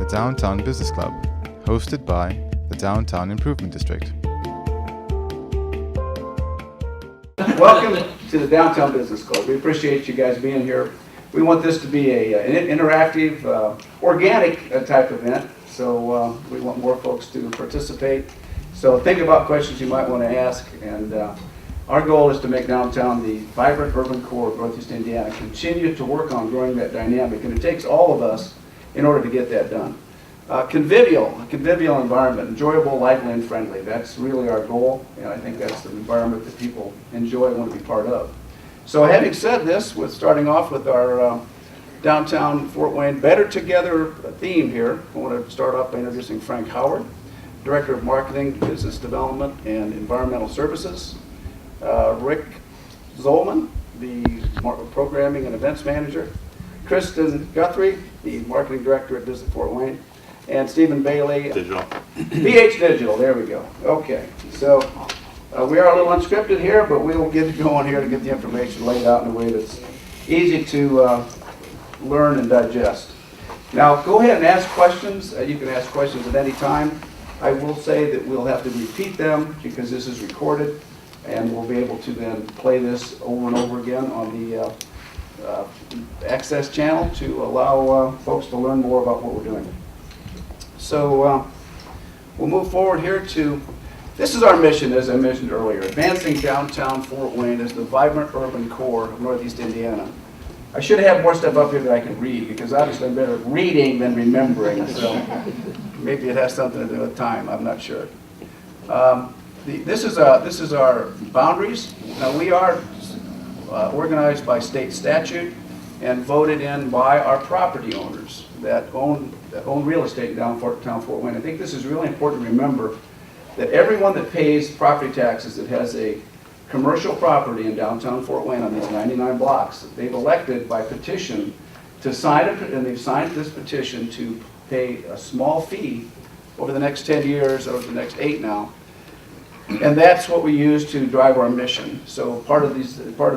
Downtown Business Club, hosted by the Downtown Improvement District. Welcome to the Downtown Business Club. We appreciate you guys being here. We want this to be an interactive, organic type event, so we want more folks to participate. So think about questions you might want to ask, and our goal is to make downtown the vibrant urban core of Northeast Indiana, continue to work on growing that dynamic, and it takes all of us in order to get that done. Convivial environment, enjoyable, lively, and friendly. That's really our goal, and I think that's the environment that people enjoy and want to be part of. So having said this, we're starting off with our downtown Fort Wayne Better Together theme here. I want to start off by introducing Frank Howard, Director of Marketing, Business Development, and Environmental Services. Rick Zolman, the Programming and Events Manager. Kristen Guthrie, the Marketing Director at Visit Fort Wayne. And Stephen Bailey. Digital. PH Digital, there we go. Okay, so we are a little unscripted here, but we'll get going here to get the information laid out in a way that's easy to learn and digest. Now, go ahead and ask questions. You can ask questions at any time. I will say that we'll have to repeat them because this is recorded, and we'll be able to then play this over and over again on the access channel to allow folks to learn more about what we're doing. So we'll move forward here to, this is our mission, as I mentioned earlier, advancing downtown Fort Wayne as the vibrant urban core of Northeast Indiana. I should have more stuff up here that I can read, because obviously I'm better at reading than remembering, so maybe it has something to do with time, I'm not sure. This is our boundaries. Now we are organized by state statute and voted in by our property owners that own real estate in downtown Fort Wayne. I think this is really important to remember that everyone that pays property taxes that has a commercial property in downtown Fort Wayne on these 99 blocks, they've elected by petition to sign it, and they've signed this petition to pay a small fee over the next 10 years, or the next 8 now. And that's what we use to drive our mission. So part of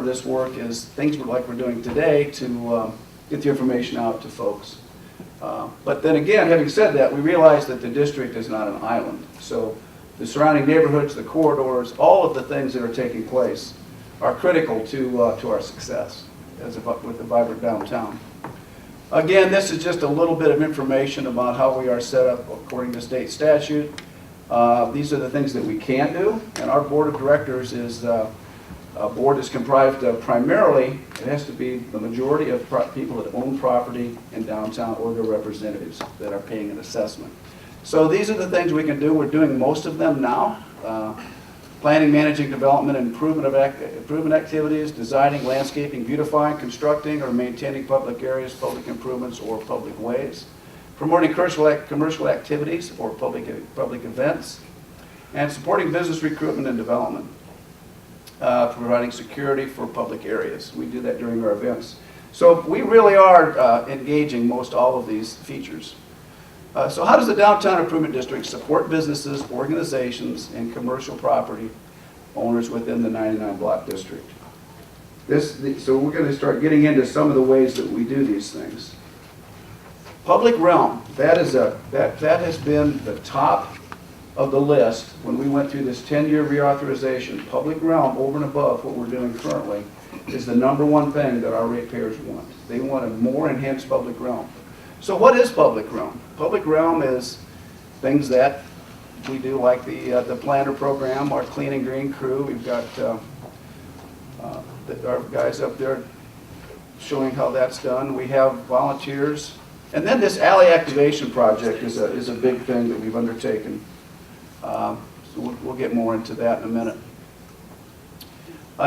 this work is things like we're doing today to get the information out to folks. But then again, having said that, we realize that the district is not an island. So the surrounding neighborhoods, the corridors, all of the things that are taking place are critical to our success with the vibrant downtown. Again, this is just a little bit of information about how we are set up according to state statute. These are the things that we can do, and our board of directors is a board is comprised of primarily, it has to be the majority of people that own property in downtown or their representatives that are paying an assessment. So these are the things we can do. We're doing most of them now. Planning, managing development, and improvement activities, designing, landscaping, beautifying, constructing, or maintaining public areas, public improvements, or public ways. Promoting commercial activities or public events, and supporting business recruitment and development. Providing security for public areas. We do that during our events. So we really are engaging most all of these features. So how does the Downtown Improvement District support businesses, organizations, and commercial property owners within the 99 block district? So we're going to start getting into some of the ways that we do these things. Public realm, that has been the top of the list when we went through this 10-year reauthorization. Public realm, over and above what we're doing currently, is the #1 thing that our ratepayers want. They want a more enhanced public realm. So what is public realm? Public realm is things that we do, like the planter program, our clean and green crew. We've got our guys up there showing how that's done. We have volunteers. And then this alley activation project is a big thing that we've undertaken. So we'll get more into that in a minute.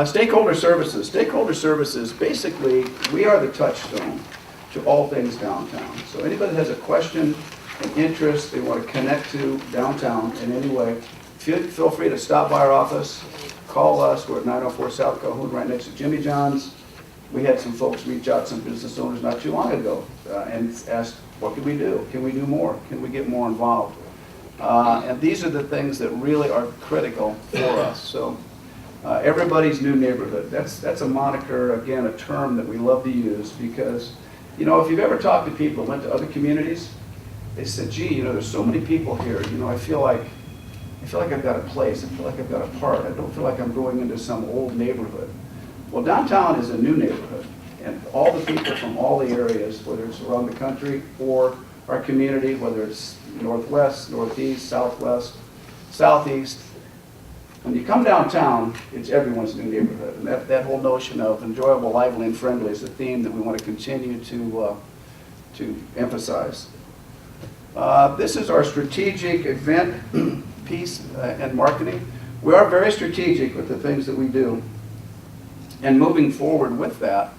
Stakeholder services. Stakeholder services, basically, we are the touchstone to all things downtown. So anybody that has a question, an interest, they want to connect to downtown in any way, feel free to stop by our office, call us. We're at 904 South Calhoun, right next to Jimmy John's. We had some folks reach out, some business owners not too long ago, and asked, what can we do? Can we do more? Can we get more involved? And these are the things that really are critical for us. So everybody's new neighborhood. That's a moniker, again, a term that we love to use because, you know, if you've ever talked to people who went to other communities, they said, gee, you know, there's so many people here, you know, I feel like I've got a place, I feel like I've got a part, I don't feel like I'm going into some old neighborhood. Well, downtown is a new neighborhood, and all the people from all the areas, whether it's around the country or our community, whether it's northwest, northeast, southwest, southeast, when you come downtown, it's everyone's new neighborhood. And that whole notion of enjoyable, lively, and friendly is a theme that we want to continue to emphasize. This is our strategic event piece and marketing. We are very strategic with the things that we do. And moving forward with that,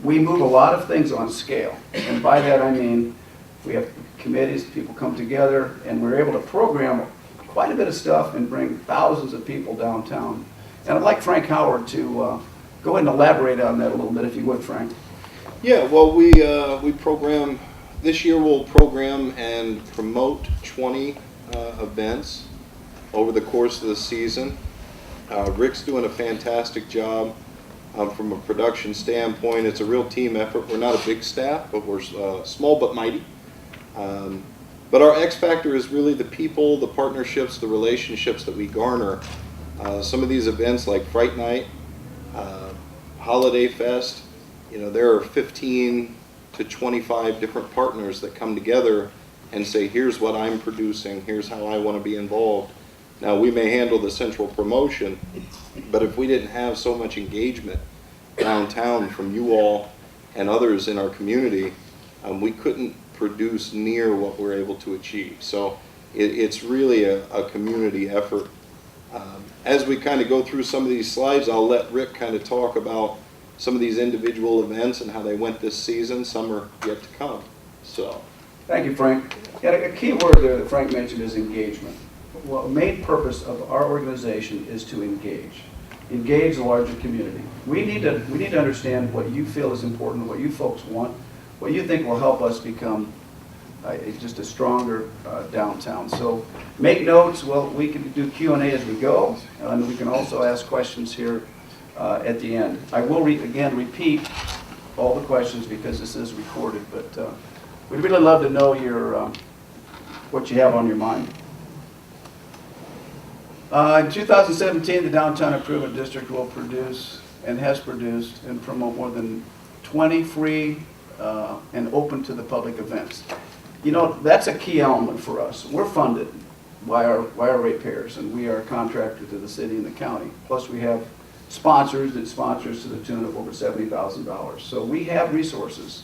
we move a lot of things on scale. And by that I mean we have committees, people come together, and we're able to program quite a bit of stuff and bring thousands of people downtown. And I'd like Frank Howard to go ahead and elaborate on that a little bit, if you would, Frank. Yeah, well, we program, this year we'll program and promote 20 events over the course of the season. Rick's doing a fantastic job from a production standpoint. It's a real team effort. We're not a big staff, but we're small but mighty. But our X factor is really the people, the partnerships, the relationships that we garner. Some of these events like Fright Night, Holiday Fest, you know, there are 15 to 25 different partners that come together and say, here's what I'm producing, here's how I want to be involved. Now, we may handle the central promotion, but if we didn't have so much engagement downtown from you all and others in our community, we couldn't produce near what we're able to achieve. So it's really a community effort. As we kind of go through some of these slides, I'll let Rick kind of talk about some of these individual events and how they went this season. Some are yet to come. So, thank you, Frank. Yeah, a key word there that Frank mentioned is engagement. Well, the main purpose of our organization is to engage the larger community. We need to understand what you feel is important, what you folks want, what you think will help us become just a stronger downtown. So make notes. Well, we can do Q&A as we go, and we can also ask questions here at the end. I will again repeat all the questions because this is recorded, but we'd really love to know your what you have on your mind. In 2017, the Downtown Improvement District will produce and has produced and promote more than 20 free and open to the public events. You know, that's a key element for us. We're funded by our ratepayers, and we are contracted to the city and the county. Plus, we have sponsors that sponsors to the tune of over $70,000. So we have resources,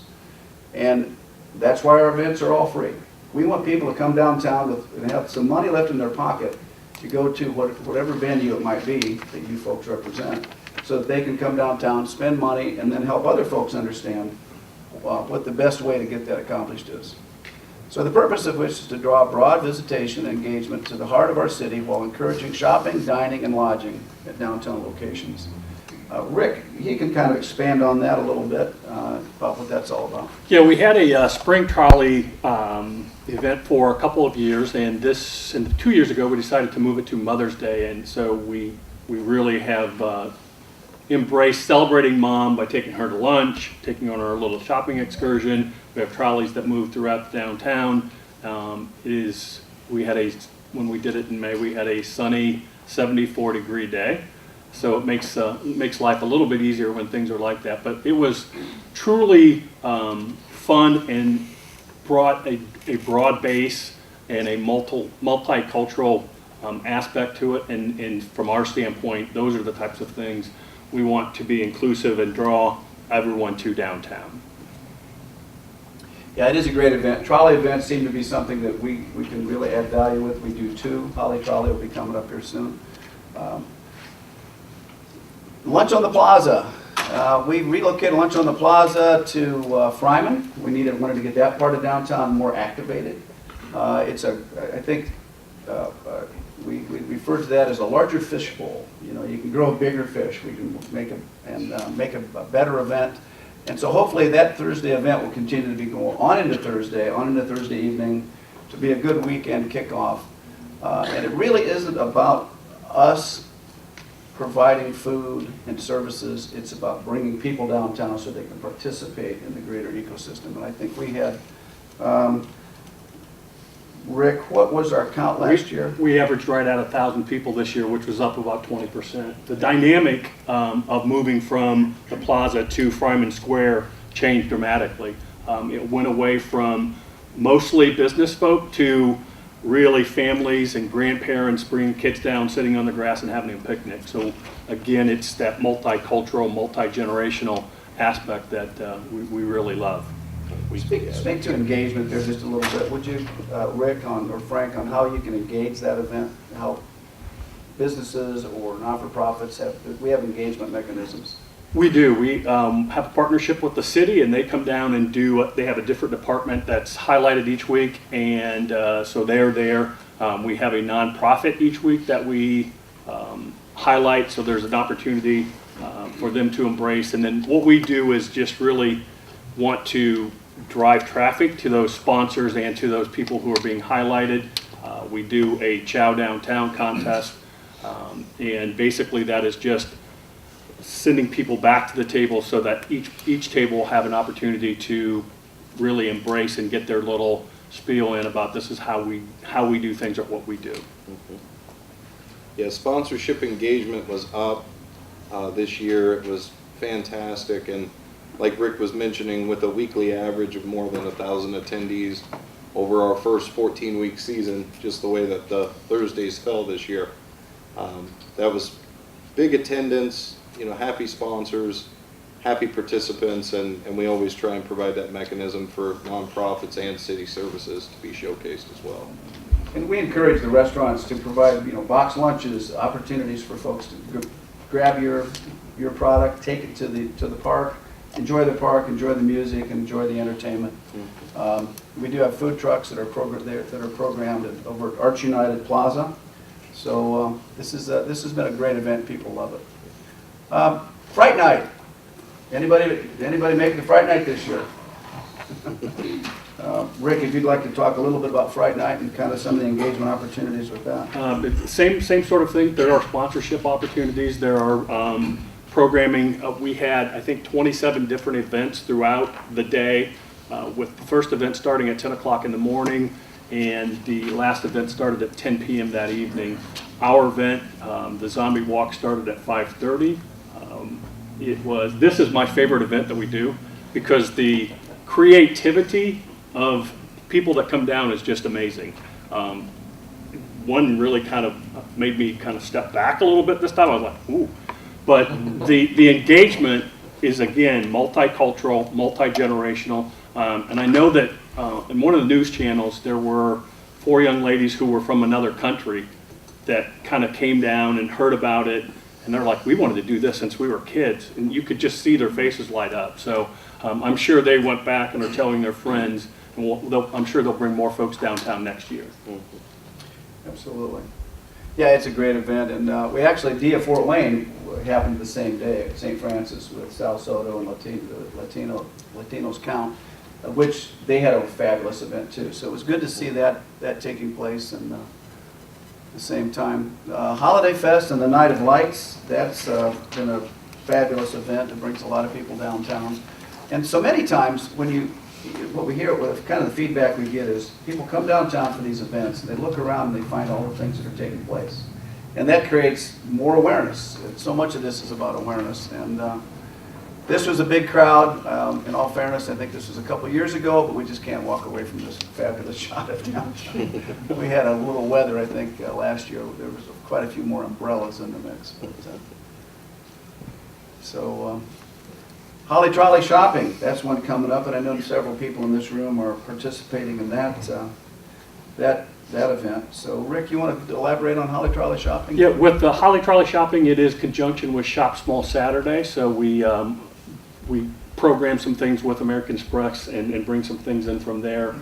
and that's why our events are all free. We want people to come downtown and have some money left in their pocket to go to whatever venue it might be that you folks represent, so that they can come downtown, spend money, and then help other folks understand what the best way to get that accomplished is. So the purpose of which is to draw broad visitation and engagement to the heart of our city while encouraging shopping, dining, and lodging at downtown locations. Rick, he can kind of expand on that a little bit about what that's all about. Yeah, we had a spring trolley event for a couple of years, and 2 years ago we decided to move it to Mother's Day, and so we really have embraced celebrating Mom by taking her to lunch, taking on our little shopping excursion. We have trolleys that move throughout the downtown. When we did it in May, we had a sunny 74-degree day. So it makes life a little bit easier when things are like that. But it was truly fun and brought a broad base and a multicultural aspect to it. And from our standpoint, those are the types of things we want to be inclusive and draw everyone to downtown. Yeah, it is a great event. Trolley events seem to be something that we can really add value with. We do two. Holly Trolley will be coming up here soon. Lunch on the Plaza. We relocated Lunch on the Plaza to Fryman. We wanted to get that part of downtown more activated. We refer to that as a larger fish bowl. You know, you can grow bigger fish. We can make a better event. And so hopefully that Thursday event will continue to be going on into Thursday evening, to be a good weekend kickoff. And it really isn't about us providing food and services. It's about bringing people downtown so they can participate in the greater ecosystem. And I think we had Rick, what was our count last year? We averaged right at 1,000 people this year, which was up about 20%. The dynamic of moving from the plaza to Fryman Square changed dramatically. It went away from mostly business folk to really families and grandparents bringing kids down, sitting on the grass and having a picnic. So again, it's that multicultural, multi-generational aspect that we really love. Speak to engagement there just a little bit, would you, Rick or Frank, on how you can engage that event, how businesses or not-for-profits we have engagement mechanisms. We do. We have a partnership with the city, and they come down and they have a different department that's highlighted each week, and so they're there. We have a nonprofit each week that we highlight, so there's an opportunity for them to embrace. And then what we do is just really want to drive traffic to those sponsors and to those people who are being highlighted. We do a Chow Downtown contest, and basically that is just sending people back to the table so that each table will have an opportunity to really embrace and get their little spiel in about this is how we do things or what we do. Mm-hmm. Yeah, sponsorship engagement was up this year. It was fantastic, and like Rick was mentioning, with a weekly average of more than 1,000 attendees over our first 14-week season, just the way that the Thursdays fell this year, that was big attendance. Happy sponsors, happy participants, and we always try and provide that mechanism for nonprofits and city services to be showcased as well. And we encourage the restaurants to provide, box lunches, opportunities for folks to grab your product, take it to the park, enjoy the park, enjoy the music, and enjoy the entertainment. We do have food trucks that are programmed over at Arch United Plaza. So this has been a great event. People love it. Fright Night. Anybody making the Fright Night this year? Rick, if you'd like to talk a little bit about Fright Night and kind of some of the engagement opportunities with that. Same sort of thing. There are sponsorship opportunities. There are programming. We had, I think, 27 different events throughout the day, with the first event starting at 10 o'clock in the morning, and the last event started at 10 p.m. that evening. Our event, the Zombie Walk, started at 5:30. This is my favorite event that we do because the creativity of people that come down is just amazing. One really kind of made me kind of step back a little bit this time. I was like, ooh. But the engagement is, again, multicultural, multi-generational. And I know that in one of the news channels, there were 4 young ladies who were from another country that kind of came down and heard about it. And they're like, we wanted to do this since we were kids. And you could just see their faces light up. So I'm sure they went back and are telling their friends. And I'm sure they'll bring more folks downtown next year. Mm-hmm. Absolutely. Yeah, it's a great event. And we actually, Dia Fort Wayne happened the same day at St. Francis with Sal Soto and Latinos Count, which they had a fabulous event too. So it was good to see that taking place. And the same time, Holiday Fest and the Night of Lights, that's been a fabulous event. It brings a lot of people downtown. And so many times what we hear, kind of the feedback we get is people come downtown for these events and they look around and they find all the things that are taking place. And that creates more awareness. So much of this is about awareness. And this was a big crowd. In all fairness, I think this was a couple years ago, but we just can't walk away from this fabulous shot of downtown. We had a little weather, I think, last year. There was quite a few more umbrellas in the mix. Holly Trolley Shopping, that's one coming up, and I know several people in this room are participating in that event. So, Rick, you want to elaborate on Holly Trolley Shopping? Yeah, with the Holly Trolley Shopping, it is conjunction with Shop Small Saturday. So we program some things with American Express and bring some things in from there.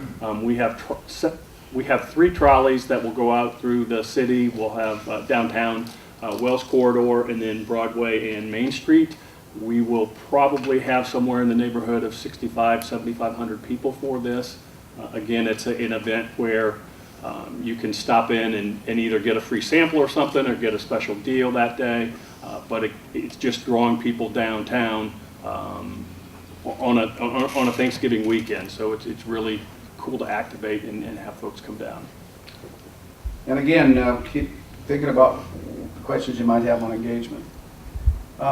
We have 3 trolleys that will go out through the city. We'll have downtown, Wells Corridor, and then Broadway and Main Street. We will probably have somewhere in the neighborhood of 7,500 people for this. Again, it's an event where you can stop in and either get a free sample or something or get a special deal that day. But it's just drawing people downtown on a Thanksgiving weekend. So it's really cool to activate and have folks come down. And again, keep thinking about the questions you might have on engagement.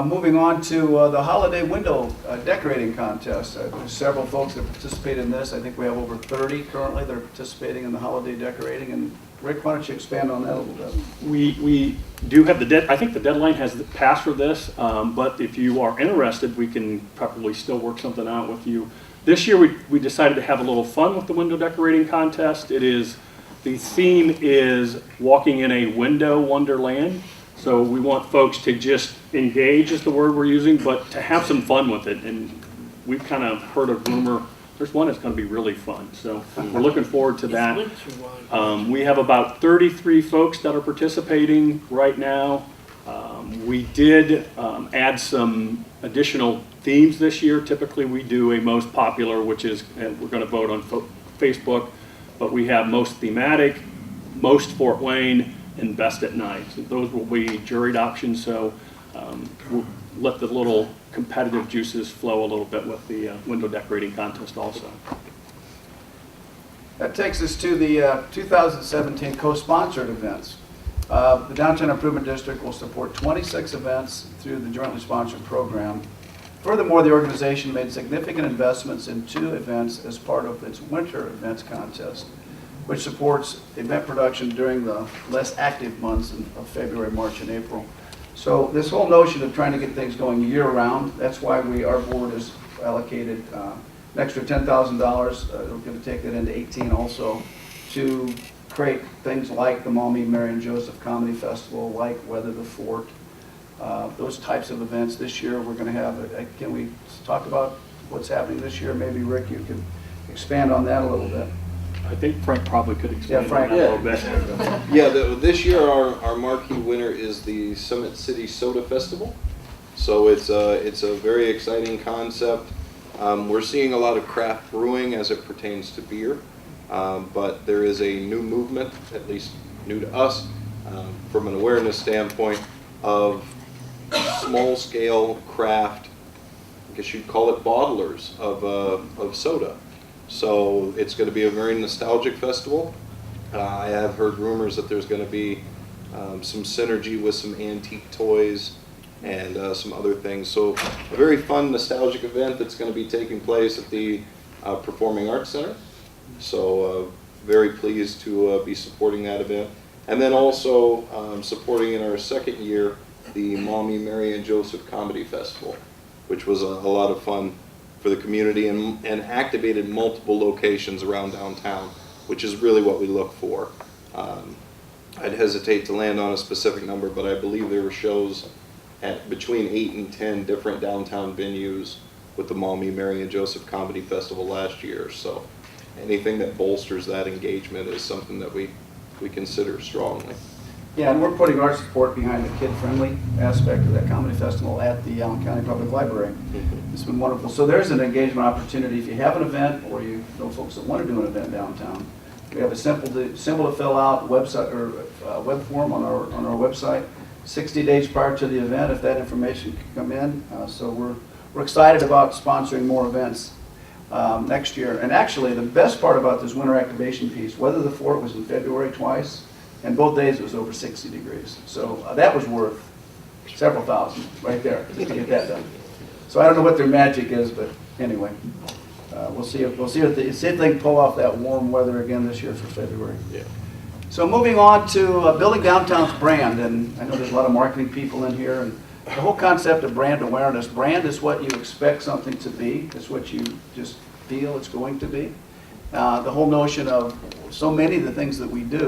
Moving on to the holiday window decorating contest. There's several folks that participate in this. I think we have over 30 currently that are participating in the holiday decorating. And Rick, why don't you expand on that a little bit? We do have I think the deadline has passed for this, but if you are interested, we can probably still work something out with you. This year we decided to have a little fun with the window decorating contest. The theme is walking in a window wonderland. So we want folks to just engage is the word we're using, but to have some fun with it. And we've kind of heard a rumor, there's one that's going to be really fun. So we're looking forward to that. We have about 33 folks that are participating right now. We did add some additional themes this year. Typically we do a most popular, which is, and we're going to vote on Facebook, but we have most thematic, most Fort Wayne, and best at night. So those will be juried options, so we'll let the little competitive juices flow a little bit with the window decorating contest also. That takes us to the 2017 co-sponsored events. The Downtown Improvement District will support 26 events through the jointly sponsored program. Furthermore, the organization made significant investments in 2 events as part of its winter events contest, which supports event production during the less active months of February, March, and April. So this whole notion of trying to get things going year-round, that's why our board has allocated an extra $10,000. We're going to take that into 18 also to create things like the Maumee Mary and Joseph Comedy Festival, like Weather the Fort, those types of events. This year we're going to have, can we talk about what's happening this year? Maybe Rick, you can expand on that a little bit. I think Frank probably could explain Frank, that a little bit. Yeah, this year our marquee winner is the Summit City Soda Festival. So it's a very exciting concept. We're seeing a lot of craft brewing as it pertains to beer, but there is a new movement, at least new to us, from an awareness standpoint, of small-scale craft, I guess you'd call it bottlers of soda. So it's going to be a very nostalgic festival. I have heard rumors that there's going to be some synergy with some antique toys and some other things. So a very fun, nostalgic event that's going to be taking place at the Performing Arts Center. So very pleased to be supporting that event. And then also supporting in our second year the Maumee Mary and Joseph Comedy Festival, which was a lot of fun for the community and activated multiple locations around downtown, which is really what we look for. I'd hesitate to land on a specific number, but I believe there were shows at between 8 and 10 different downtown venues with the Maumee Mary and Joseph Comedy Festival last year. So anything that bolsters that engagement is something that we consider strongly. Yeah, and we're putting our support behind the kid-friendly aspect of that comedy festival at the Allen County Public Library. It's been wonderful. So there's an engagement opportunity if you have an event or you know folks that want to do an event downtown. We have a simple to fill out website or web form on our website 60 days prior to the event if that information can come in. So we're excited about sponsoring more events next year. And actually, the best part about this winter activation piece, Weather the Fort was in February twice. And both days it was over 60 degrees. So that was worth several thousand right there just to get that done. So I don't know what their magic is, but anyway, we'll see if they can pull off that warm weather again this year for February. Yeah. So moving on to building downtown's brand, and I know there's a lot of marketing people in here, and the whole concept of brand awareness. Brand is what you expect something to be. It's what you just feel it's going to be. The whole notion of so many of the things that we do.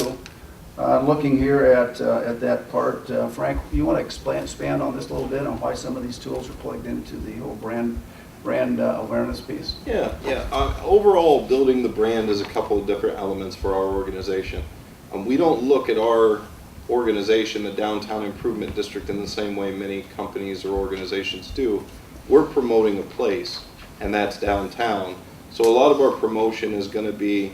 Looking here at that part, Frank, you want to expand on this a little bit on why some of these tools are plugged into the whole brand awareness piece? Yeah. Overall, building the brand is a couple of different elements for our organization. We don't look at our organization, the Downtown Improvement District, in the same way many companies or organizations do. We're promoting a place, and that's downtown. So a lot of our promotion is going to be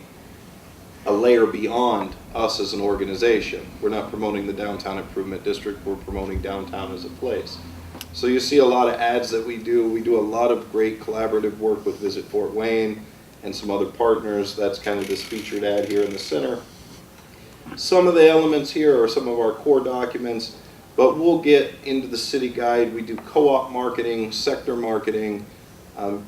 a layer beyond us as an organization. We're not promoting the Downtown Improvement District, we're promoting downtown as a place. So you see a lot of ads that we do. We do a lot of great collaborative work with Visit Fort Wayne and some other partners. That's kind of this featured ad here in the center. Some of the elements here are some of our core documents, but we'll get into the city guide. We do co-op marketing, sector marketing.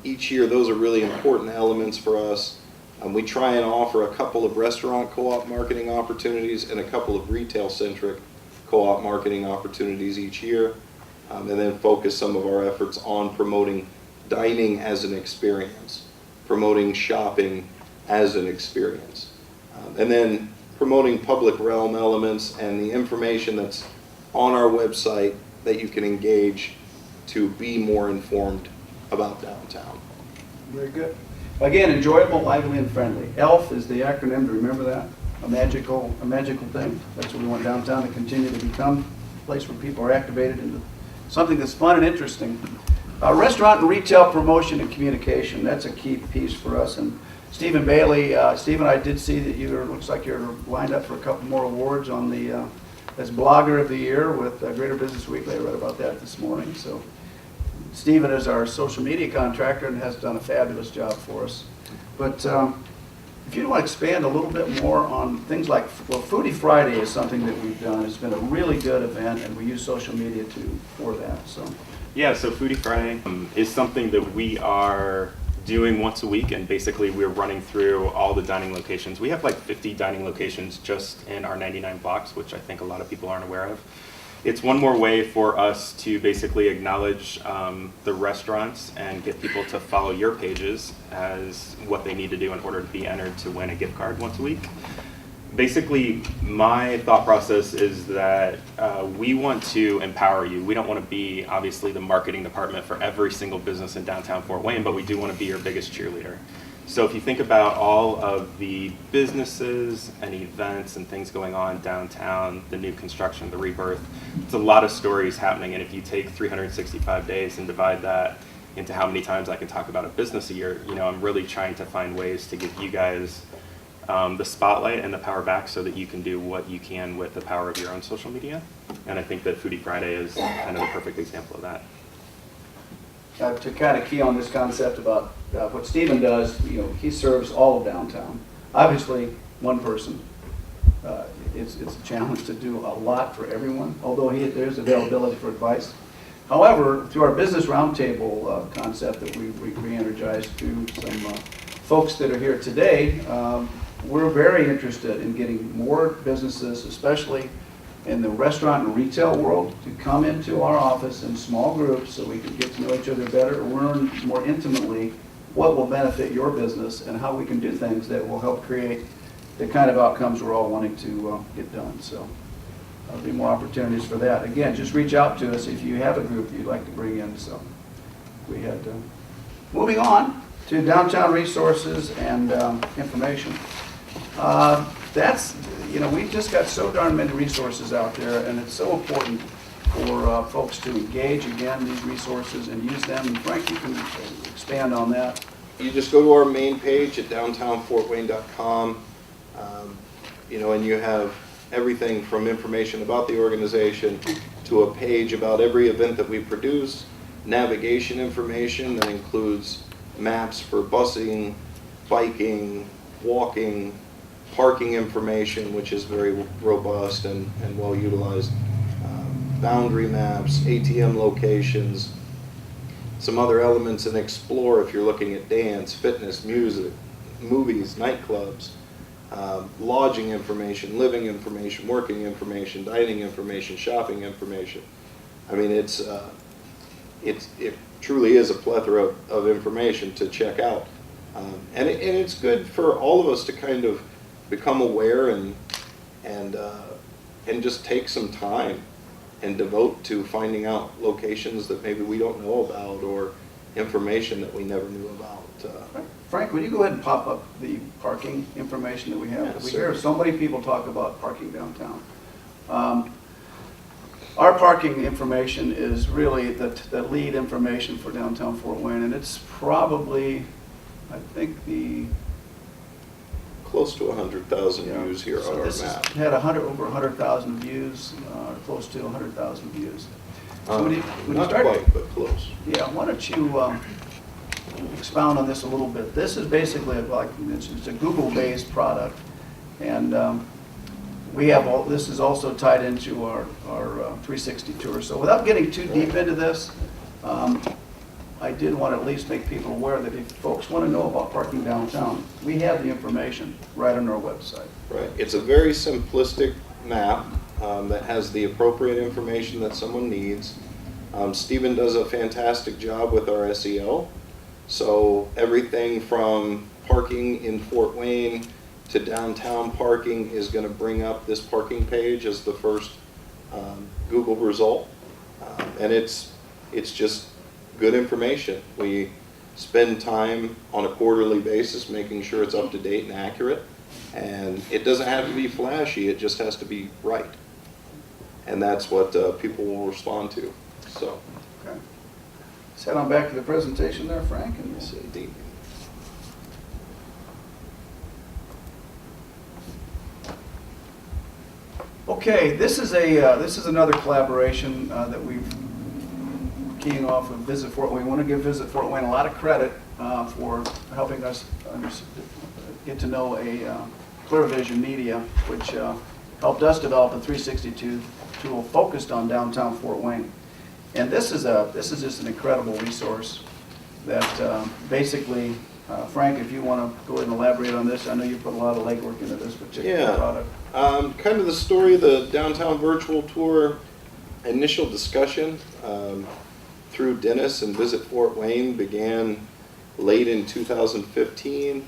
Each year, those are really important elements for us. We try and offer a couple of restaurant co-op marketing opportunities and a couple of retail-centric co-op marketing opportunities each year, and then focus some of our efforts on promoting dining as an experience, promoting shopping as an experience, and then promoting public realm elements and the information that's on our website that you can engage to be more informed about downtown. Very good. Again, enjoyable, lively, and friendly. ELF is the acronym, to remember that. A magical thing. That's what we want downtown to continue to become, a place where people are activated into something that's fun and interesting. Restaurant and retail promotion and communication, that's a key piece for us. And Stephen Bailey, Stephen, I did see that looks like you're lined up for a couple more awards on the, as Blogger of the Year with Greater Business Weekly. I read about that this morning. So Stephen is our social media contractor and has done a fabulous job for us. But if you want to expand a little bit more on things like, well, Foodie Friday is something that we've done. It's been a really good event, and we use social media for that. So yeah, so Foodie Friday is something that we are doing once a week, and basically we're running through all the dining locations. We have like 50 dining locations just in our 99 blocks, which I think a lot of people aren't aware of. It's one more way for us to basically acknowledge the restaurants and get people to follow your pages as what they need to do in order to be entered to win a gift card once a week. Basically, my thought process is that we want to empower you. We don't want to be, obviously, the marketing department for every single business in downtown Fort Wayne, but we do want to be your biggest cheerleader. So if you think about all of the businesses and events and things going on downtown, the new construction, the rebirth, it's a lot of stories happening. And if you take 365 days and divide that into how many times I can talk about a business a year, I'm really trying to find ways to give you guys the spotlight and the power back so that you can do what you can with the power of your own social media. And I think that Foodie Friday is kind of the perfect example of that. To kind of key on this concept about what Stephen does, he serves all of downtown. Obviously, one person. It's a challenge to do a lot for everyone, although there's availability for advice. However, through our business roundtable concept that we re-energized through some folks that are here today, we're very interested in getting more businesses, especially in the restaurant and retail world, to come into our office in small groups so we can get to know each other better, learn more intimately what will benefit your business and how we can do things that will help create the kind of outcomes we're all wanting to get done. So there'll be more opportunities for that. Again, just reach out to us if you have a group that you'd like to bring in. So we had moving on to downtown resources and information. That's, we've just got so darn many resources out there, and it's so important for folks to engage, again, these resources and use them. And Frank, you can expand on that. You just go to our main page at downtownfortwayne.com, and you have everything from information about the organization to a page about every event that we produce, navigation information that includes maps for busing, biking, walking, parking information, which is very robust and well utilized, boundary maps, ATM locations, some other elements in Explore if you're looking at dance, fitness, music, movies, nightclubs, lodging information, living information, working information, dining information, shopping information. I mean, it truly is a plethora of information to check out. And it's good for all of us to kind of become aware and just take some time and devote to finding out locations that maybe we don't know about or information that we never knew about. Frank, would you go ahead and pop up the parking information that we have? Yes, We sir. hear so many people talk about parking downtown. Our parking information is really the lead information for downtown Fort Wayne, and it's probably, I think, Close to 100,000 views here so on our this map. has had over 100,000 views, close to 100,000 views. So when you Not start, quite, but close. yeah, why don't you expound on this a little bit. This is basically like, it's a Google-based product, and we have all, this is also tied into our 360 tour. So without getting too deep into this, I did want to at least make people aware that if folks want to know about parking downtown, we have the information right on our website. Right. It's a very simplistic map that has the appropriate information that someone needs. Stephen does a fantastic job with our SEO. So everything from parking in Fort Wayne to downtown parking is going to bring up this parking page as the first Google result. And it's just good information. We spend time on a quarterly basis making sure it's up to date and accurate. And it doesn't have to be flashy, it just has to be right. And that's what people will respond to. So, Okay. Let's head on back to the presentation there, Frank. And yes, indeed. okay, this is another collaboration that we've keying off of Visit Fort Wayne. We want to give Visit Fort Wayne a lot of credit for helping us get to know a Clear Vision Media, which helped us develop a 362 tool focused on downtown Fort Wayne. And this is just an incredible resource that basically, Frank, if you want to go ahead and elaborate on this, I know you put a lot of legwork into this particular product. Kind of the story of the downtown virtual tour initial discussion through Dennis and Visit Fort Wayne began late in 2015.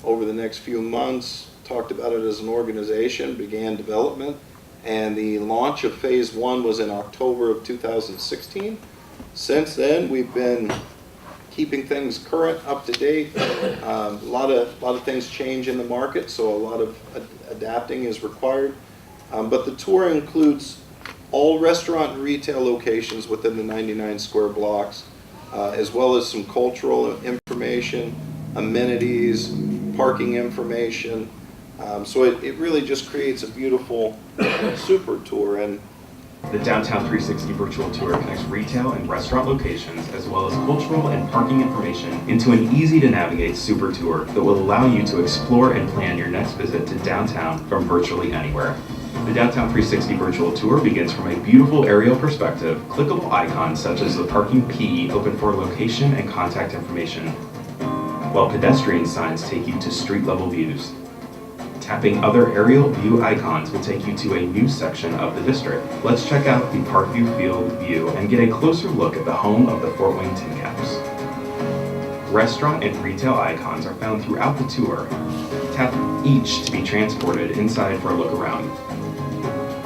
Over the next few months, talked about it as an organization, began development, and the launch of phase 1 was in October of 2016. Since then, we've been keeping things current, up to date. A lot of things change in the market, so a lot of adapting is required. But the tour includes all restaurant and retail locations within the 99 square blocks, as well as some cultural information, amenities, parking information. So it really just creates a beautiful super tour. And the Downtown 360 virtual tour connects retail and restaurant locations as well as cultural and parking information into an easy-to-navigate super tour that will allow you to explore and plan your next visit to downtown from virtually anywhere. The Downtown 360 virtual tour begins from a beautiful aerial perspective, clickable icons such as the parking P open for location and contact information, while pedestrian signs take you to street-level views. Tapping other aerial view icons will take you to a new section of the district. Let's check out the Parkview Field view and get a closer look at the home of the Fort Wayne Tin Caps. Restaurant and retail icons are found throughout the tour. Tap each to be transported inside for a look around.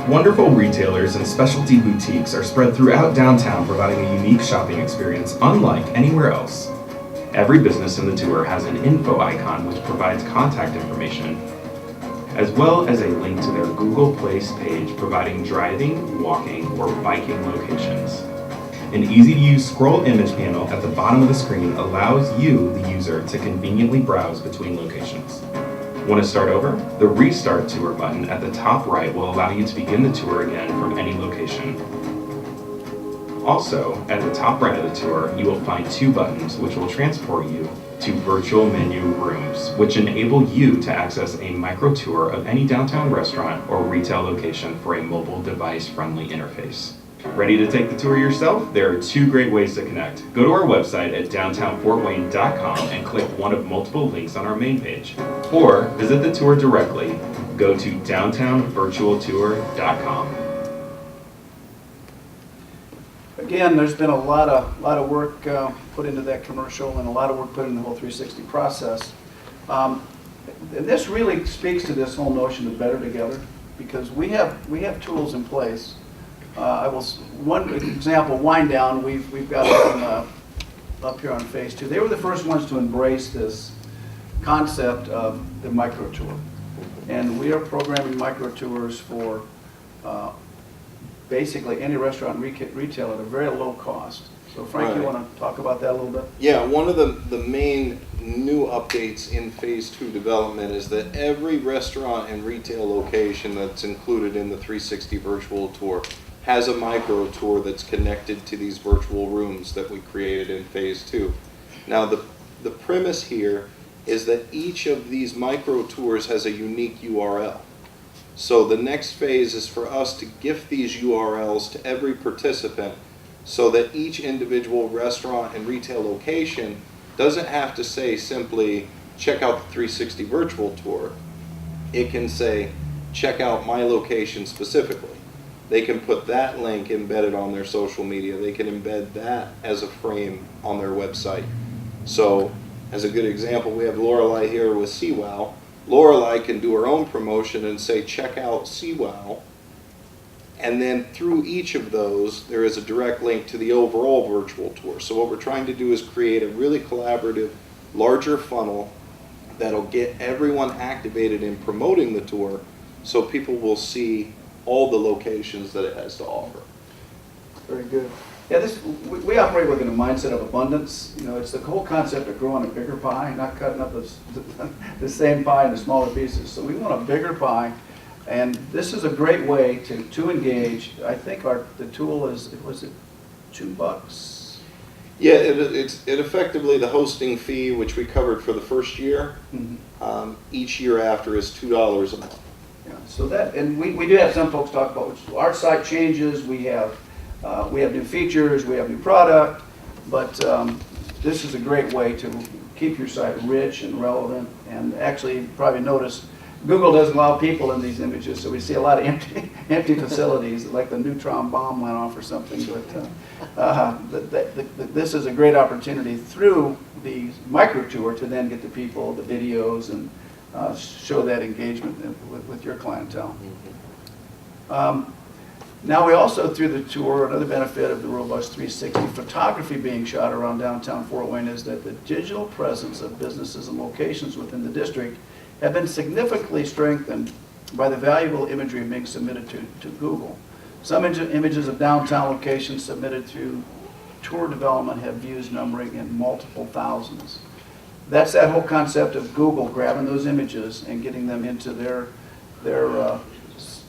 Wonderful retailers and specialty boutiques are spread throughout downtown, providing a unique shopping experience unlike anywhere else. Every business in the tour has an info icon which provides contact information, as well as a link to their Google Place page providing driving, walking, or biking locations. An easy-to-use scroll image panel at the bottom of the screen allows you, the user, to conveniently browse between locations. Want to start over? The Restart Tour button at the top right will allow you to begin the tour again from any location. Also, at the top right of the tour, you will find 2 buttons which will transport you to virtual menu rooms, which enable you to access a micro tour of any downtown restaurant or retail location for a mobile device-friendly interface. Ready to take the tour yourself? There are 2 great ways to connect. Go to our website at downtownfortwayne.com and click one of multiple links on our main page. Or visit the tour directly. Go to downtownvirtualtour.com. Again, there's been a lot of work put into that commercial and a lot of work put into the whole 360 process. And this really speaks to this whole notion of better together, because we have tools in place. One example, Wind Down, we've got them up here on phase 2. They were the first ones to embrace this concept of the micro tour, and we are programming micro tours for basically any restaurant and retail at a very low cost. So Frank, Right. You want to talk about that a little bit? yeah, one of the main new updates in phase 2 development is that every restaurant and retail location that's included in the 360 virtual tour has a micro tour that's connected to these virtual rooms that we created in phase 2. Now, the premise here is that each of these micro tours has a unique URL. So the next phase is for us to gift these URLs to every participant so that each individual restaurant and retail location doesn't have to say simply, check out the 360 virtual tour. It can say, check out my location specifically. They can put that link embedded on their social media. They can embed that as a frame on their website. So, as a good example, we have Lorelei here with CWOW. Lorelei can do her own promotion and say, check out CWOW. And then through each of those, there is a direct link to the overall virtual tour. So what we're trying to do is create a really collaborative, larger funnel that'll get everyone activated in promoting the tour so people will see all the locations that it has to offer. Very good. Yeah, we operate within a mindset of abundance. You know, it's the whole concept of growing a bigger pie, not cutting up the same pie into smaller pieces. So we want a bigger pie, and this is a great way to engage. I think the tool was it $2? Yeah, it effectively, the hosting fee, which we covered for the first year, each year after is $2 a month. Yeah, so that, and we do have some folks talk about, which our site changes, we have new features, we have new product, but this is a great way to keep your site rich and relevant. And actually, you probably noticed, Google doesn't allow people in these images, so we see a lot of empty facilities, like the neutron bomb went off or something. But this is a great opportunity through the micro tour to then get the people, the videos, and show that engagement with your clientele. Now we also, through the tour, another benefit of the Robust 360 photography being shot around downtown Fort Wayne is that the digital presence of businesses and locations within the district have been significantly strengthened by the valuable imagery being submitted to Google. Some images of downtown locations submitted through tour development have views numbering in multiple thousands. That's that whole concept of Google grabbing those images and getting them into their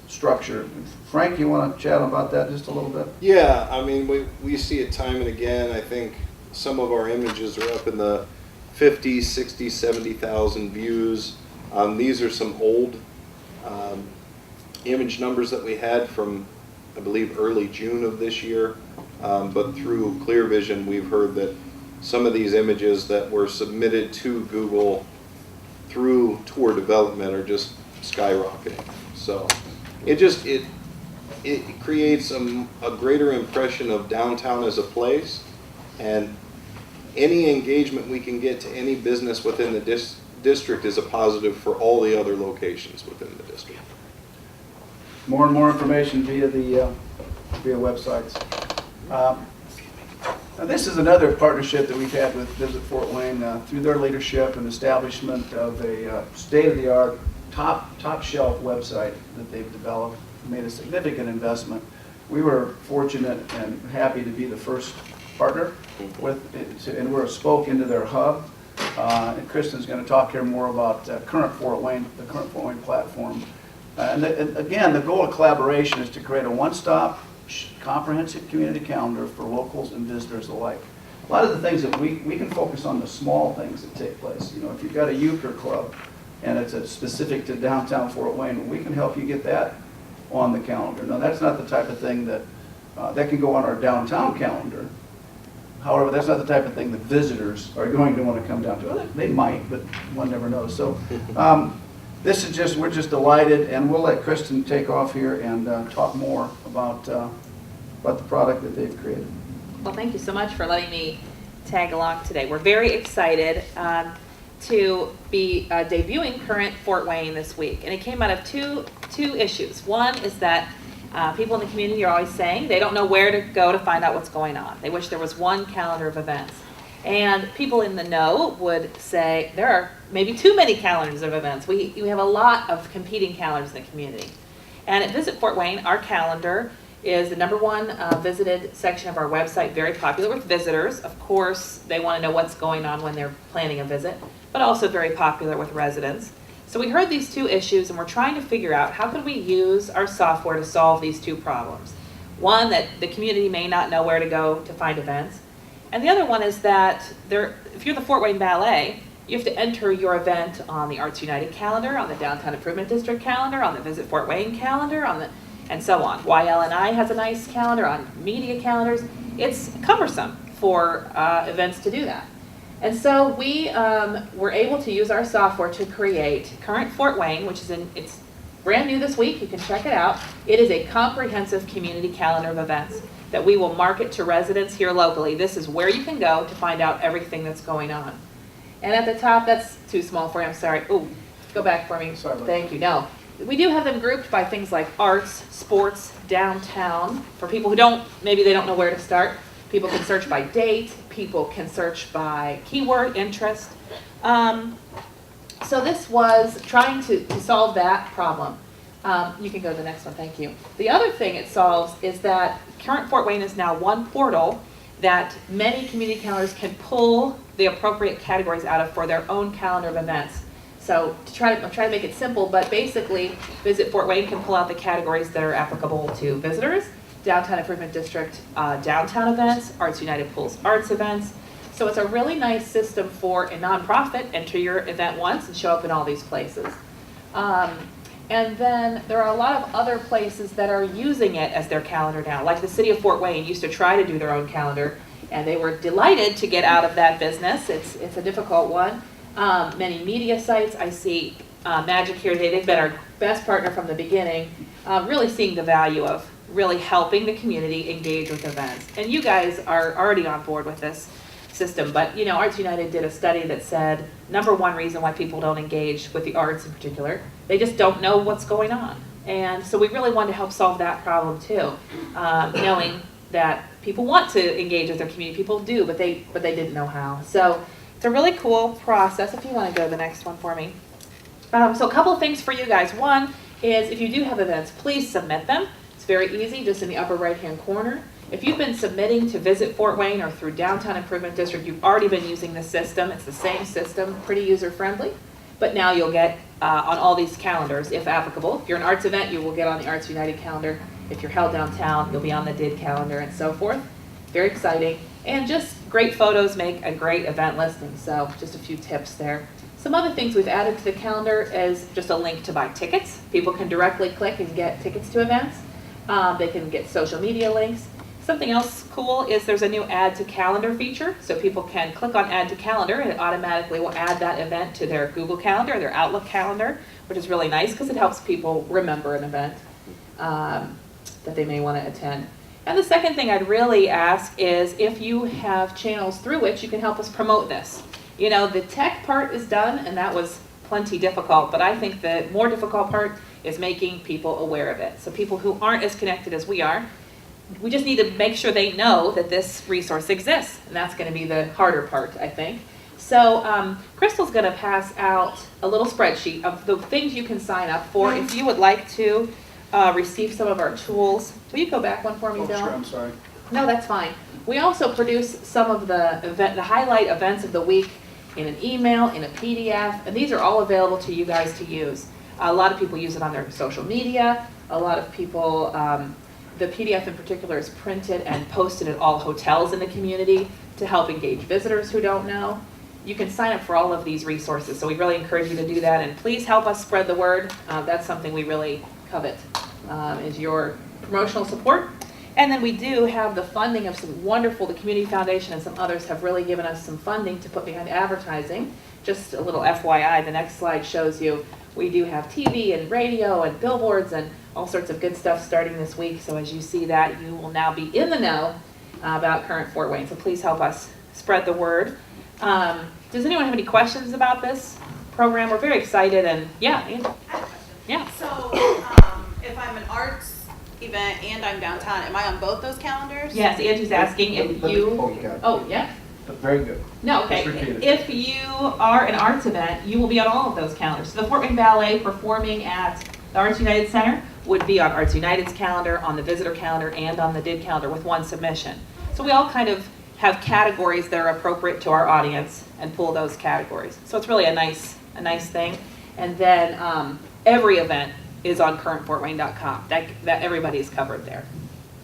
structure. Frank, you want to chat about that just a little bit? Yeah, I mean, we see it time and again. I think some of our images are up in the 50, 60, 70,000 views. These are some old image numbers that we had from, I believe, early June of this year. But through ClearVision, we've heard that some of these images that were submitted to Google through tour development are just skyrocketing. So it creates a greater impression of downtown as a place, and any engagement we can get to any business within the district is a positive for all the other locations within the district. More and more information via websites. Now this is another partnership that we've had with Visit Fort Wayne through their leadership and establishment of a state-of-the-art, top shelf website that they've developed, made a significant investment. We were fortunate and happy to be the first partner and we're a spoke into their hub. And Kristen's going to talk here more about the current Fort Wayne platform. And again, the goal of collaboration is to create a one-stop, comprehensive community calendar for locals and visitors alike. A lot of the things that we can focus on the small things that take place. You know, if you've got a euchre club and it's specific to downtown Fort Wayne, we can help you get that on the calendar. Now, that's not the type of thing that can go on our downtown calendar. However, that's not the type of thing that visitors are going to want to come down to. Well, they might, but one never knows. So this is just, we're just delighted, and we'll let Kristen take off here and talk more about the product that they've created. Well, thank you so much for letting me tag along today. We're very excited to be debuting Current Fort Wayne this week, and it came out of two issues. One is that people in the community are always saying they don't know where to go to find out what's going on. They wish there was one calendar of events. And people in the know would say there are maybe too many calendars of events. We have a lot of competing calendars in the community. And at Visit Fort Wayne, our calendar is the #1 visited section of our website, very popular with visitors. Of course, they want to know what's going on when they're planning a visit, but also very popular with residents. So we heard these two issues, and we're trying to figure out how could we use our software to solve these two problems. One, that the community may not know where to go to find events, And the other one is that if you're the Fort Wayne Ballet, you have to enter your event on the Arts United calendar, on the Downtown Improvement District calendar, on the Visit Fort Wayne calendar, and so on. YL&I has a nice calendar on media calendars. It's cumbersome for events to do that. And so we were able to use our software to create Current Fort Wayne, which is it's brand new this week. You can check it out. It is a comprehensive community calendar of events that we will market to residents here locally. This is where you can go to find out everything that's going on. And at the top, that's too small for you, I'm sorry. Ooh, go back for me. Sorry about Thank you. No. We do have them grouped by things like arts, sports, downtown. For people who maybe they don't know where to start. People can search by date. People can search by keyword, interest. So this was trying to solve that problem. You can go to the next one, thank you. The other thing it solves is that Current Fort Wayne is now one portal that many community calendars can pull the appropriate categories out of for their own calendar of events. So I'm trying to make it simple, but basically Visit Fort Wayne can pull out the categories that are applicable to visitors, Downtown Improvement District downtown events, Arts United pulls arts events. So it's a really nice system for a nonprofit. Enter your event once and show up in all these places. And then there are a lot of other places that are using it as their calendar now. Like the city of Fort Wayne used to try to do their own calendar, and they were delighted to get out of that business. It's a difficult one. Many media sites, I see Magic here today. They've been our best partner from the beginning, really seeing the value of really helping the community engage with events. And you guys are already on board with this system, but you know, Arts United did a study that said number one reason why people don't engage with the arts in particular, they just don't know what's going on. And so we really wanted to help solve that problem too, knowing that people want to engage with their community, people do, but they didn't know how. So it's a really cool process. If you want to go to the next one for me. So a couple of things for you guys. One is if you do have events, please submit them. It's very easy, just in the upper right-hand corner. If you've been submitting to Visit Fort Wayne or through Downtown Improvement District, you've already been using this system. It's the same system, pretty user-friendly. But now you'll get on all these calendars, if applicable. If you're an arts event, you will get on the Arts United calendar. If you're held downtown, you'll be on the DID calendar and so forth. Very exciting. And just great photos make a great event listing. So just a few tips there. Some other things we've added to the calendar is just a link to buy tickets. People can directly click and get tickets to events. They can get social media links. Something else cool is there's a new add to calendar feature. So people can click on add to calendar and it automatically will add that event to their Google Calendar, their Outlook calendar, which is really nice because it helps people remember an event that they may want to attend. And the second thing I'd really ask is if you have channels through which you can help us promote this. You know, the tech part is done and that was plenty difficult, but I think the more difficult part is making people aware of it. So people who aren't as connected as we are, we just need to make sure they know that this resource exists, and that's going to be the harder part, I think. So Crystal's going to pass out a little spreadsheet of the things you can sign up for if you would like to receive some of our tools. Will you go back one for me, Bill? Sure, I'm sorry. No, that's fine. We also produce some of the highlight events of the week in an email, in a PDF, and these are all available to you guys to use. A lot of people use it on their social media. A lot of people, the PDF in particular is printed and posted at all hotels in the community to help engage visitors who don't know. You can sign up for all of these resources, so we really encourage you to do that, and please help us spread the word. That's something we really covet, is your promotional support. And then we do have the funding of some wonderful, the Community Foundation and some others have really given us some funding to put behind advertising. Just a little FYI, the next slide shows you we do have TV and radio and billboards and all sorts of good stuff starting this week. So as you see that, you will now be in the know about Current Fort Wayne. So please help us spread the word. Does anyone have any questions about this program? We're very excited and yeah. I have a question. Yeah. So if I'm an arts event and I'm downtown, am I on both those calendars? Yes, Angie's asking if you. Oh, you got it. Oh, yeah. Very good. No, okay. Just repeat it. If you are an arts event, you will be on all of those calendars. So the Fort Wayne Ballet performing at the Arts United Center would be on Arts United's calendar, on the visitor calendar, and on the DID calendar with one submission. So we all kind of have categories that are appropriate to our audience and pull those categories. So it's really a nice thing. And then every event is on currentfortwayne.com. That everybody is covered there.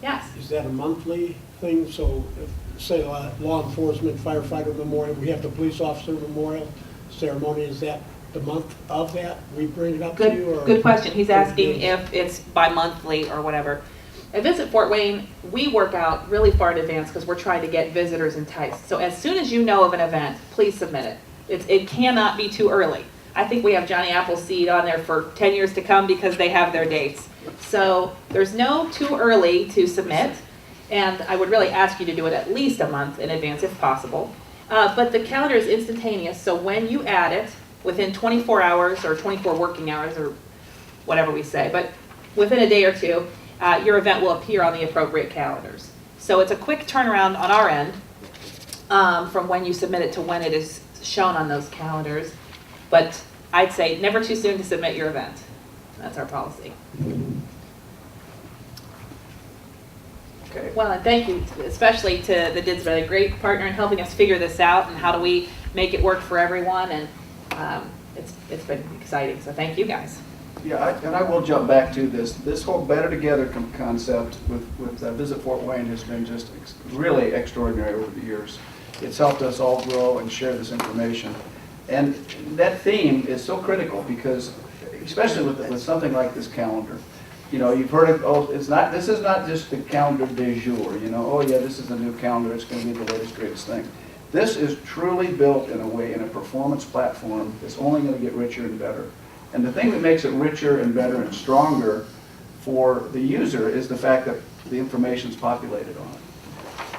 Yes. Is that a monthly thing? So if, say, law enforcement, firefighter memorial, we have the police officer memorial ceremony, is that the month of that? We bring it up to you? Or Good question. He's 30 asking days? if it's bi-monthly or whatever. At Visit Fort Wayne, we work out really far in advance because we're trying to get visitors enticed. So as soon as you know of an event, please submit it. It cannot be too early. I think we have Johnny Appleseed on there for 10 years to come because they have their dates. So there's no too early to submit, and I would really ask you to do it at least a month in advance if possible. But the calendar is instantaneous, so when you add it, within 24 hours or 24 working hours or whatever we say, but within a day or two, your event will appear on the appropriate calendars. So it's a quick turnaround on our end from when you submit it to when it is shown on those calendars. But I'd say never too soon to submit your event. That's our policy. Okay. Well, and thank you especially to the DID's been a great partner in helping us figure this out and how do we make it work for everyone. And it's been exciting. So thank you guys. Yeah, and I will jump back to this whole Better Together concept with Visit Fort Wayne has been just really extraordinary over the years. It's helped us all grow and share this information. And that theme is so critical because, especially with something like this calendar, you know, you've heard it, oh, this is not just the calendar du jour, you know, oh yeah, this is a new calendar, it's going to be the latest, greatest thing. This is truly built in a way, in a performance platform that's only going to get richer and better. And the thing that makes it richer and better and stronger for the user is the fact that the information's populated on it.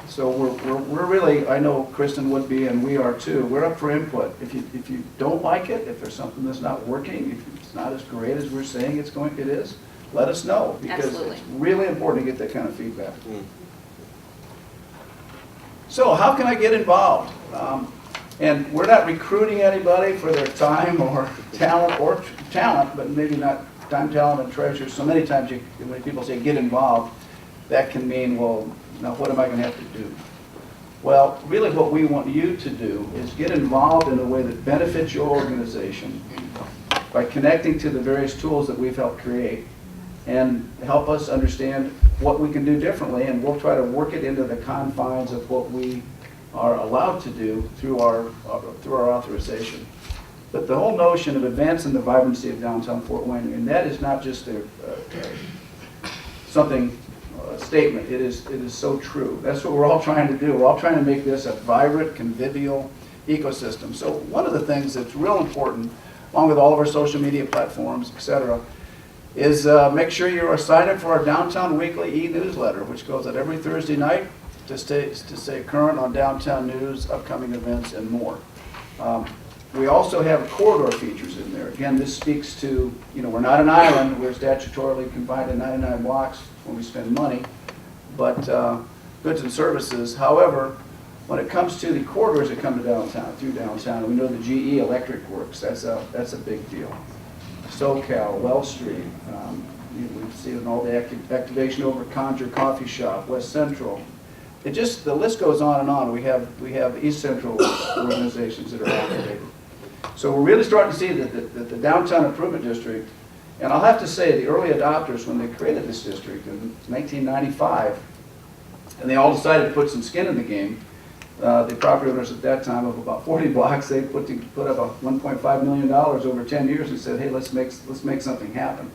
So we're really, I know Kristen would be, and we are too, we're up for input. If you don't like it, if there's something that's not working, if it's not as great as we're saying it is, let us know. Because Absolutely. It's really important to get that kind of feedback. So how can I get involved? And we're not recruiting anybody for their time or talent, but maybe not time, talent, and treasure. So many times when people say get involved, that can mean, well, now what am I going to have to do? Well, really what we want you to do is get involved in a way that benefits your organization by connecting to the various tools that we've helped create and help us understand what we can do differently, and we'll try to work it into the confines of what we are allowed to do through our authorization. But the whole notion of advancing the vibrancy of downtown Fort Wayne, and that is not just a statement. It is so true. That's what we're all trying to do. We're all trying to make this a vibrant, convivial ecosystem. So one of the things that's real important, along with all of our social media platforms, etc., is make sure you are signed up for our Downtown Weekly e-newsletter, which goes out every Thursday night to stay current on downtown news, upcoming events, and more. We also have corridor features in there. Again, this speaks to, you know, we're not an island. We're statutorily confined to 99 blocks when we spend money, but goods and services. However, when it comes to the corridors that come to downtown, through downtown, we know the GE Electric Works. That's a big deal. SoCal, Well Street. We've seen all the activation over at Conjure Coffee Shop, West Central. The list goes on and on. We have East Central organizations that are activated. So we're really starting to see that the Downtown Improvement District, and I'll have to say the early adopters when they created this district in 1995, and they all decided to put some skin in the game. The property owners at that time of about 40 blocks, they put up a $1.5 million over 10 years and said, hey, let's make something happen.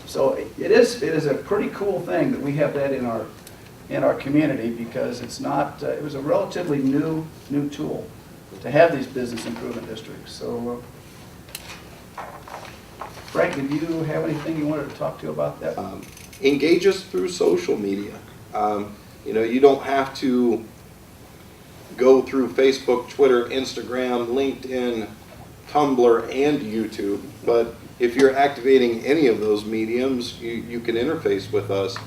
So it is a pretty cool thing that we have that in our community, because it's not, it was a relatively new tool to have these business improvement districts. So, Frank, did you have anything you wanted to talk to about that? Engage us through social media. You know, you don't have to go through Facebook, Twitter, Instagram, LinkedIn, Tumblr, and YouTube, but if you're activating any of those mediums, you can interface with us.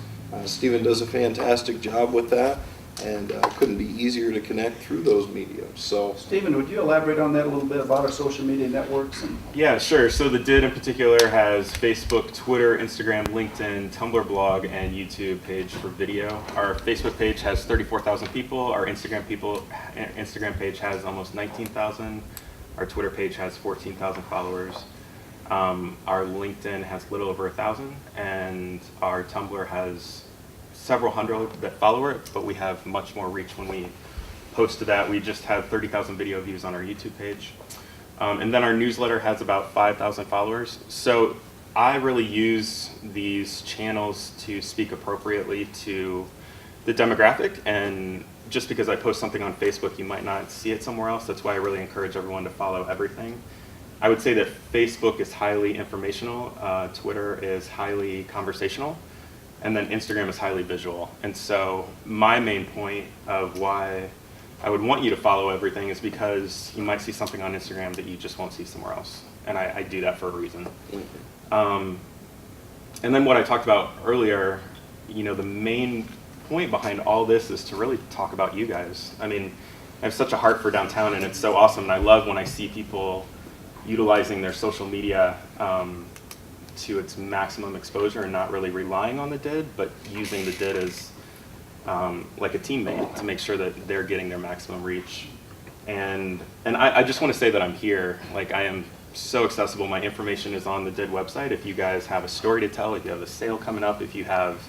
Stephen does a fantastic job with that, and couldn't be easier to connect through those mediums. So, Stephen, would you elaborate on that a little bit about our social media networks? Yeah, sure. So the DID in particular has Facebook, Twitter, Instagram, LinkedIn, Tumblr blog, and YouTube page for video. Our Facebook page has 34,000 people. Our Instagram page has almost 19,000. Our Twitter page has 14,000 followers. Our LinkedIn has a little over 1,000, and our Tumblr has several hundred that follow it, but we have much more reach when we post to that. We just have 30,000 video views on our YouTube page. And then our newsletter has about 5,000 followers. So I really use these channels to speak appropriately to the demographic, and just because I post something on Facebook, you might not see it somewhere else. That's why I really encourage everyone to follow everything. I would say that Facebook is highly informational, Twitter is highly conversational, and then Instagram is highly visual. And so my main point of why I would want you to follow everything is because you might see something on Instagram that you just won't see somewhere else. And I do that for a reason. And then what I talked about earlier, you know, the main point behind all this is to really talk about you guys. I mean, I have such a heart for downtown, and it's so awesome. And I love when I see people utilizing their social media to its maximum exposure and not really relying on the DID, but using the DID as like a teammate to make sure that they're getting their maximum reach. And I just want to say that I'm here. Like, I am so accessible. My information is on the DID website. If you guys have a story to tell, if you have a sale coming up, if you have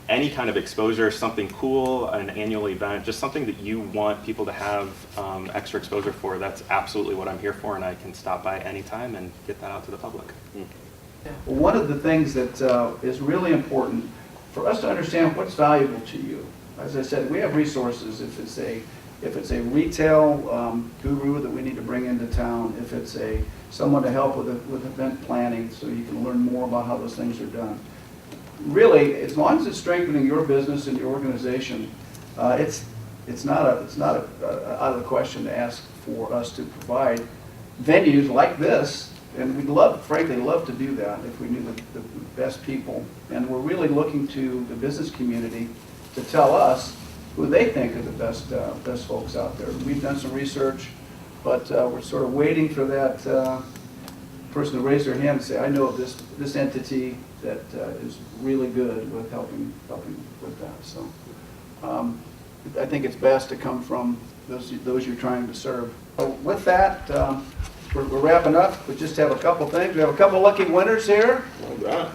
any kind of exposure, something cool, an annual event, just something that you want people to have extra exposure for, that's absolutely what I'm here for, and I can stop by anytime and get that out to the public. One of the things that is really important for us to understand what's valuable to you. As I said, we have resources. If it's a retail guru that we need to bring into town, if it's someone to help with event planning so you can learn more about how those things are done. Really, as long as it's strengthening your business and your organization, it's not out of the question to ask for us to provide venues like this, and we'd frankly love to do that if we knew the best people. And we're really looking to the business community to tell us who they think are the best folks out there. We've done some research, but we're sort of waiting for that person to raise their hand and say, I know of this entity that is really good with helping with that. So I think it's best to come from those you're trying to serve. So with that, we're wrapping up. We just have a couple things. We have a couple lucky winners here. All right.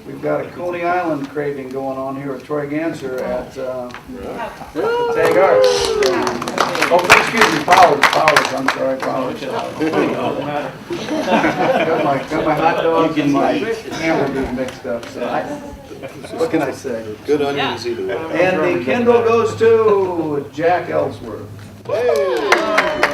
We've got a Coney Island craving going on here with Troy Ganser at Tag Arts. Oh, excuse me, Powers. I'm sorry, Powers. got my hot dogs and my hamburgers mixed up. So what can I say? Good onions either way. And the Kindle goes to Jack Ellsworth. Hey!